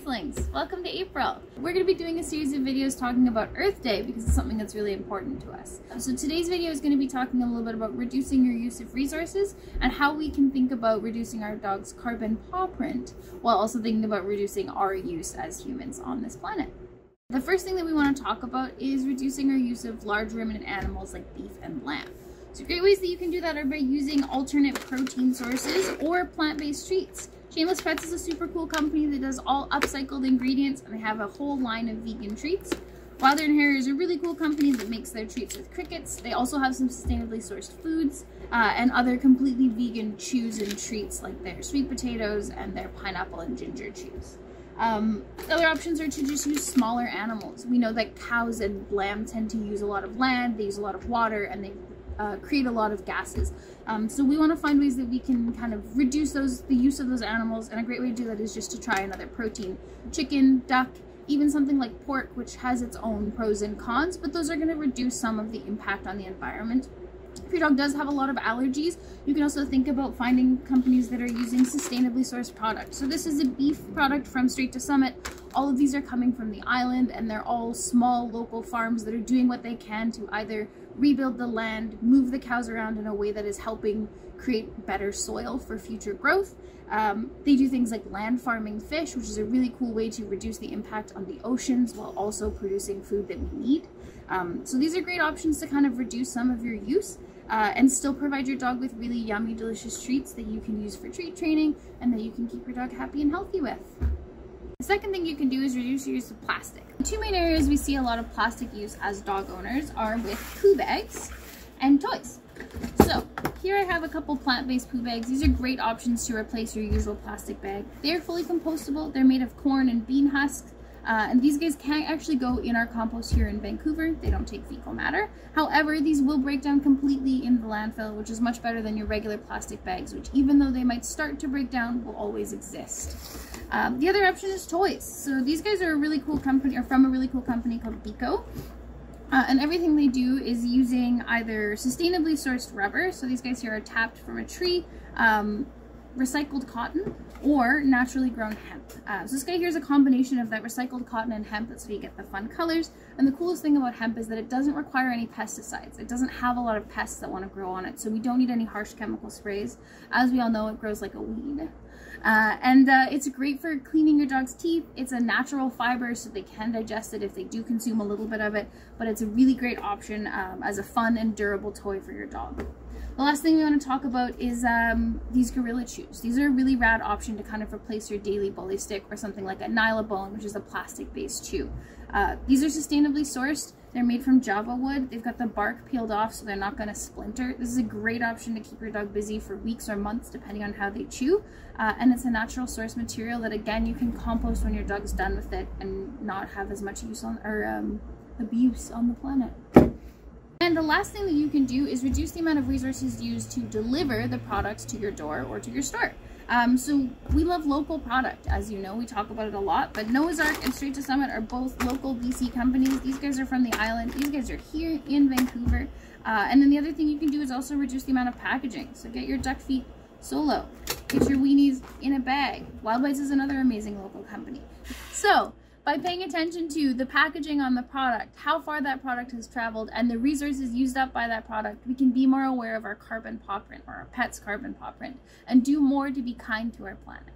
Earthlings! Welcome to April. We're going to be doing a series of videos talking about Earth Day because it's something that's really important to us. So today's video is going to be talking a little bit about reducing your use of resources and how we can think about reducing our dog's carbon paw print while also thinking about reducing our use as humans on this planet. The first thing that we want to talk about is reducing our use of large ruminant animals like beef and lamb. So great ways that you can do that are by using alternate protein sources or plant-based treats. Shameless Pets is a super cool company that does all upcycled ingredients, and they have a whole line of vegan treats. Wilder & Hare is a really cool company that makes their treats with crickets. They also have some sustainably sourced foods and other completely vegan chews and treats like their sweet potatoes and their pineapple and ginger chews. Other options are to just use smaller animals. We know that cows and lamb tend to use a lot of land, they use a lot of water, and they create a lot of gases. So we want to find ways that we can kind of reduce the use of those animals, and a great way to do that is just to try another protein. Chicken, duck, even something like pork, which has its own pros and cons, but those are going to reduce some of the impact on the environment. If your dog does have a lot of allergies, you can also think about finding companies that are using sustainably sourced products. So this is a beef product from Straight to Summit. All of these are coming from the island, and they're all small local farms that are doing what they can to either rebuild the land, move the cows around in a way that is helping create better soil for future growth. They do things like land farming fish, which is a really cool way to reduce the impact on the oceans while also producing food that we need. So these are great options to kind of reduce some of your use and still provide your dog with really yummy, delicious treats that you can use for treat training and that you can keep your dog happy and healthy with. The second thing you can do is reduce your use of plastic. The two main areas we see a lot of plastic use as dog owners are with poo bags and toys. So here I have a couple plant-based poo bags. These are great options to replace your usual plastic bag. They're fully compostable. They're made of corn and bean husks. And these guys can actually go in our compost here in Vancouver. They don't take fecal matter. However, these will break down completely in the landfill, which is much better than your regular plastic bags, which even though they might start to break down, will always exist. The other option is toys. So these guys are a really cool company, or from a really cool company called Bico. And everything they do is using either sustainably sourced rubber. So these guys here are tapped from a tree, recycled cotton, or naturally grown hemp. So this guy here is a combination of that recycled cotton and hemp. That's where you get the fun colors. And the coolest thing about hemp is that it doesn't require any pesticides. It doesn't have a lot of pests that want to grow on it. So we don't need any harsh chemical sprays. As we all know, it grows like a weed. It's great for cleaning your dog's teeth. It's a natural fiber, so they can digest it if they do consume a little bit of it. But it's a really great option as a fun and durable toy for your dog. The last thing we want to talk about is these gorilla chews. These are a really rad option to kind of replace your daily bully stick or something like a Nylabone, which is a plastic-based chew. These are sustainably sourced. They're made from Java wood. They've got the bark peeled off so they're not going to splinter. This is a great option to keep your dog busy for weeks or months depending on how they chew. And it's a natural source material that, again, you can compost when your dog's done with it and not have as much use on or abuse on the planet. And the last thing that you can do is reduce the amount of resources used to deliver the products to your door or to your store. So we love local product, as you know, we talk about it a lot, but Noah's Ark and Straight to Summit are both local BC companies. These guys are from the island. These guys are here in Vancouver. And then the other thing you can do is also reduce the amount of packaging. So get your duck feet solo. Get your weenies in a bag. Wild Bites is another amazing local company. So by paying attention to the packaging on the product, how far that product has traveled, and the resources used up by that product, we can be more aware of our carbon paw print, or our pet's carbon paw print, and do more to be kind to our planet.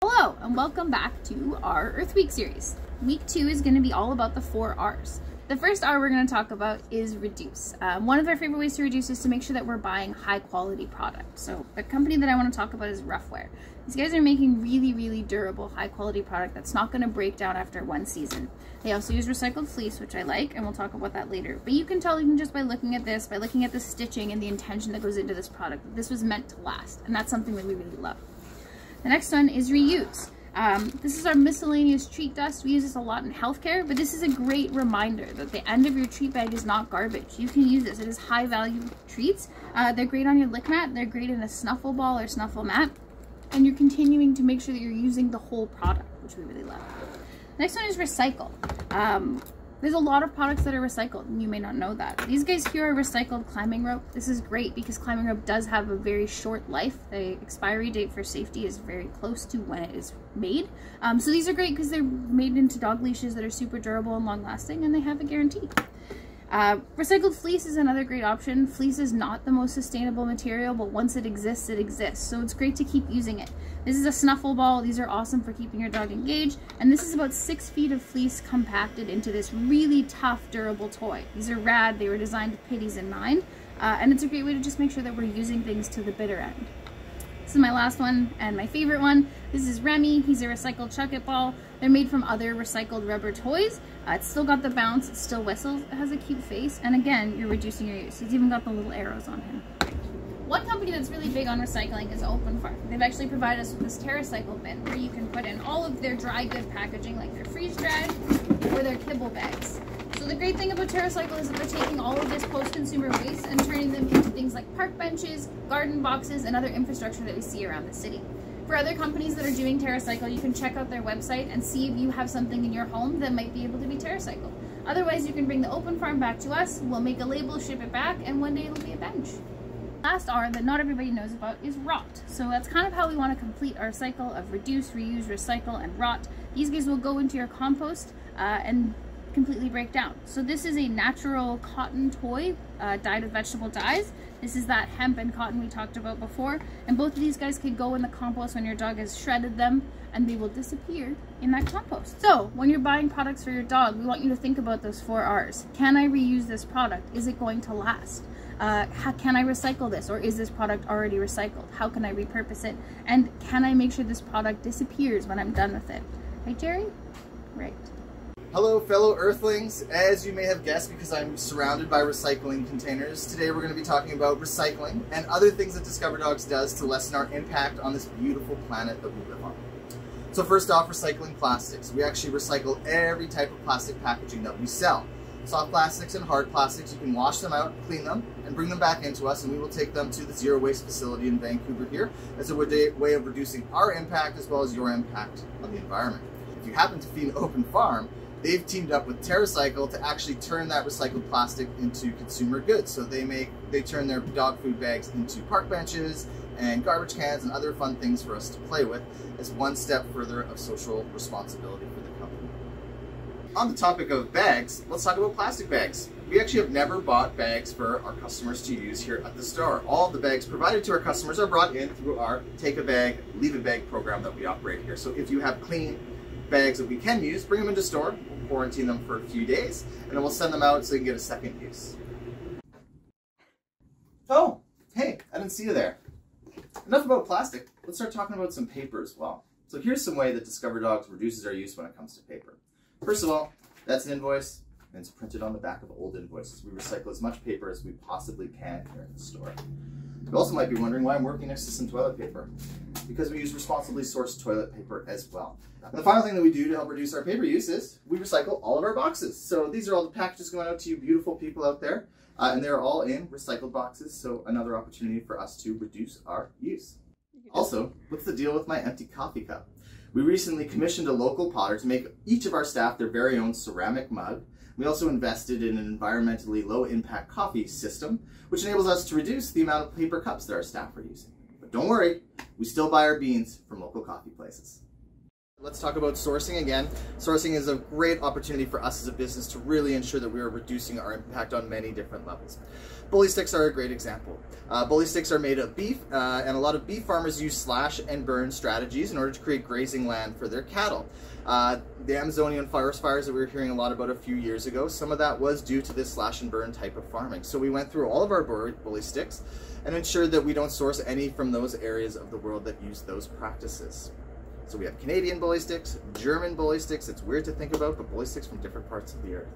Hello, and welcome back to our Earth Week series. Week 2 is going to be all about the 4 R's. The first R we're going to talk about is reduce. One of our favorite ways to reduce is to make sure that we're buying high quality product. So the company that I want to talk about is Roughwear. These guys are making really, really durable, high quality product that's not going to break down after one season. They also use recycled fleece, which I like, and we'll talk about that later. But you can tell even just by looking at this, by looking at the stitching and the intention that goes into this product, that this was meant to last. And that's something that we really love. The next one is reuse. This is our miscellaneous treat dust. We use this a lot in healthcare, but this is a great reminder that the end of your treat bag is not garbage. You can use this. It is high value treats. They're great on your lick mat. They're great in a snuffle ball or snuffle mat. And you're continuing to make sure that you're using the whole product, which we really love. Next one is recycle. There's a lot of products that are recycled, and you may not know that. These guys here are recycled climbing rope. This is great because climbing rope does have a very short life. The expiry date for safety is very close to when it is made. So these are great because they're made into dog leashes that are super durable and long lasting, and they have a guarantee. Recycled fleece is another great option. Fleece is not the most sustainable material, but once it exists, it exists. So it's great to keep using it. This is a snuffle ball. These are awesome for keeping your dog engaged. And this is about 6 feet of fleece compacted into this really tough, durable toy. These are rad. They were designed with pitties in mind. And it's a great way to just make sure that we're using things to the bitter end. This is my last one and my favorite one. This is Remy. He's a recycled chuck-it ball. They're made from other recycled rubber toys. It's still got the bounce, it still whistles, it has a cute face, and again, you're reducing your use. He's even got the little arrows on him. One company that's really big on recycling is Open Farm. They've actually provided us with this TerraCycle bin where you can put in all of their dry good packaging, like their freeze-dried or their kibble bags. So the great thing about TerraCycle is that they're taking all of this post-consumer waste and turning them into things like park benches, garden boxes, and other infrastructure that we see around the city. For other companies that are doing TerraCycle, you can check out their website and see if you have something in your home that might be able to be TerraCycled. Otherwise, you can bring the Open Farm back to us, we'll make a label, ship it back, and one day it'll be a bench. Last R that not everybody knows about is rot. So that's kind of how we want to complete our cycle of reduce, reuse, recycle, and rot. These guys will go into your compost and completely break down. So this is a natural cotton toy dyed with vegetable dyes. This is that hemp and cotton we talked about before, and both of these guys can go in the compost when your dog has shredded them, and they will disappear in that compost. So when you're buying products for your dog, we want you to think about those 4 R's. Can I reuse this product? Is it going to last? Can I recycle this, or is this product already recycled? How can I repurpose it? And can I make sure this product disappears when I'm done with it? Right, Jerry? Right. Hello fellow Earthlings. As you may have guessed, because I'm surrounded by recycling containers, today we're going to be talking about recycling and other things that Discover Dogs does to lessen our impact on this beautiful planet that we live on. So first off, recycling plastics. We actually recycle every type of plastic packaging that we sell. Soft plastics and hard plastics, you can wash them out, clean them, and bring them back into us, and we will take them to the Zero Waste facility in Vancouver here as a way of reducing our impact as well as your impact on the environment. If you happen to feed Open Farm, they've teamed up with TerraCycle to actually turn that recycled plastic into consumer goods. So they turn their dog food bags into park benches and garbage cans and other fun things for us to play with as one step further of social responsibility for the company. On the topic of bags, let's talk about plastic bags. We actually have never bought bags for our customers to use here at the store. All of the bags provided to our customers are brought in through our Take a Bag, Leave a Bag program that we operate here. So if you have clean bags that we can use, bring them into store, we'll quarantine them for a few days, and then we'll send them out so they can get a second use. Oh, hey, I didn't see you there. Enough about plastic, let's start talking about some paper as well. So here's some way that Discover Dogs reduces our use when it comes to paper. First of all, that's an invoice, and it's printed on the back of old invoices. We recycle as much paper as we possibly can here in the store. You also might be wondering why I'm working next to some toilet paper. Because we use responsibly sourced toilet paper as well. And the final thing that we do to help reduce our paper use is we recycle all of our boxes. So these are all the packages going out to you beautiful people out there. And they're all in recycled boxes, so another opportunity for us to reduce our use. Also, what's the deal with my empty coffee cup? We recently commissioned a local potter to make each of our staff their very own ceramic mug. We also invested in an environmentally low-impact coffee system, which enables us to reduce the amount of paper cups that our staff are using. But don't worry, we still buy our beans from local coffee places. Let's talk about sourcing again. Sourcing is a great opportunity for us as a business to really ensure that we are reducing our impact on many different levels. Bully sticks are a great example. Bully sticks are made of beef, and a lot of beef farmers use slash and burn strategies in order to create grazing land for their cattle. The Amazonian forest fires that we were hearing a lot about a few years ago, some of that was due to this slash and burn type of farming. So we went through all of our bully sticks and ensured that we don't source any from those areas of the world that use those practices. So we have Canadian bully sticks, German bully sticks. It's weird to think about, but bully sticks from different parts of the earth.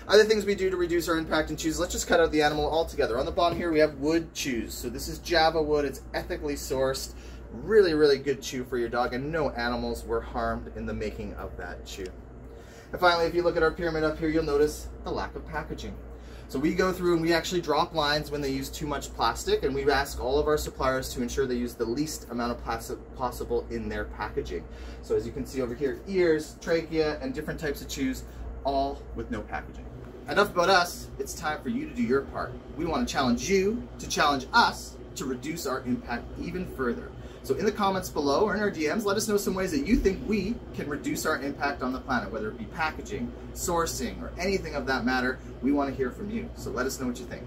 Other things we do to reduce our impact in chews, let's just cut out the animal altogether. On the bottom here, we have wood chews. So this is Java wood. It's ethically sourced. Really, really good chew for your dog, and no animals were harmed in the making of that chew. And finally, if you look at our pyramid up here, you'll notice the lack of packaging. So we go through and we actually drop lines when they use too much plastic, and we ask all of our suppliers to ensure they use the least amount of plastic possible in their packaging. So as you can see over here, ears, trachea, and different types of chews, all with no packaging. Enough about us, it's time for you to do your part. We want to challenge you to challenge us to reduce our impact even further. So in the comments below or in our DMs, let us know some ways that you think we can reduce our impact on the planet, whether it be packaging, sourcing, or anything of that matter. We want to hear from you, so let us know what you think.